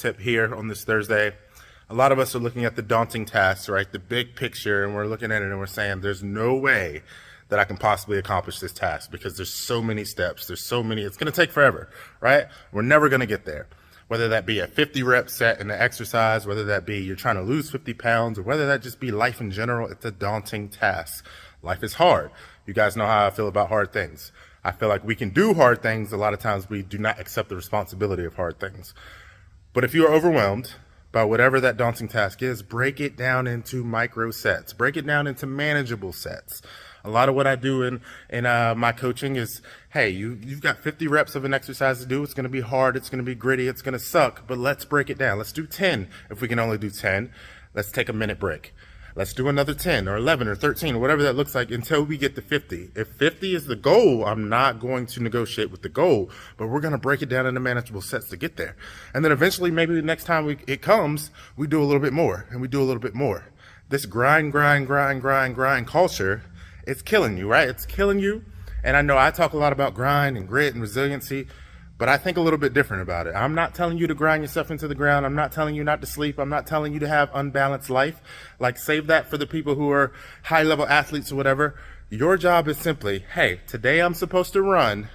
tip here on this Thursday. A lot of us are looking at the daunting tasks, right? The big picture, and we're looking at it and we're saying, there's no way that I can possibly accomplish this task because there's so many steps. There's so many, it's going to take forever, right? We're never going to get there. Whether that be a 50 rep set in the exercise, whether that be you're trying to lose 50 pounds, or whether that just be life in general, it's a daunting task. Life is hard. You guys know how I feel about hard things. I feel like we can do hard things. A lot of times we do not accept the responsibility of hard things. But if you are overwhelmed by whatever that daunting task is, break it down into micro sets. Break it down into manageable sets. A lot of what I do in my coaching is, hey, you've got 50 reps of an exercise to do. It's going to be hard. It's going to be gritty. It's going to suck. But let's break it down. Let's do 10. If we can only do 10, let's take a minute break. Let's do another 10 or 11 or 13 or whatever that looks like until we get to 50. If 50 is the goal, I'm not going to negotiate with the goal, but we're going to break it down into manageable sets to get there. And then eventually, maybe the next time it comes, we do a little bit more and we do a little bit more. This grind culture, it's killing you, right? It's killing you. And I know I talk a lot about grind and grit and resiliency, but I think a little bit different about it. I'm not telling you to grind yourself into the ground. I'm not telling you not to sleep. I'm not telling you to have unbalanced life. Like, save that for the people who are high level athletes or whatever. Your job is simply, hey, today I'm supposed to run.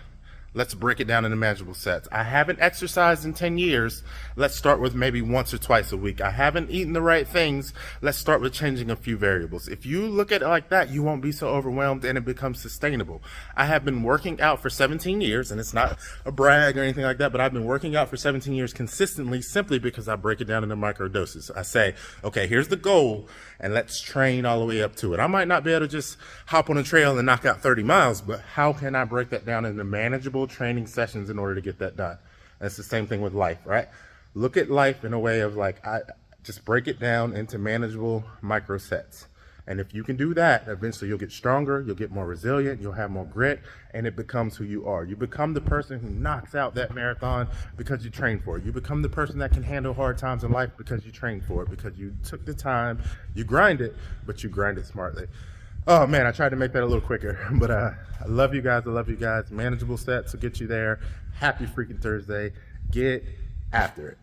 Let's break it down into manageable sets. I haven't exercised in 10 years. Let's start with maybe once or twice a week. I haven't eaten the right things. Let's start with changing a few variables. If you look at it like that, you won't be so overwhelmed and it becomes sustainable. I have been working out for 17 years, and it's not a brag or anything like that, but I've been working out for 17 years consistently simply because I break it down into micro doses. I say, okay, here's the goal, and let's train all the way up to it. I might not be able to just hop on a trail and knock out 30 miles, but how can I break that down into manageable training sessions in order to get that done? And it's the same thing with life, right? Look at life in a way of like, I just break it down into manageable micro sets. And if you can do that, eventually you'll get stronger, you'll get more resilient, you'll have more grit, and it becomes who you are. You become the person who knocks out that marathon because you train for it. You become the person that can handle hard times in life because you train for it, because you took the time, you grind it, but you grind it smartly. Oh man, I tried to make that a little quicker, but I love you guys. I love you guys. Manageable sets will get you there. Happy freaking Thursday. Get after it.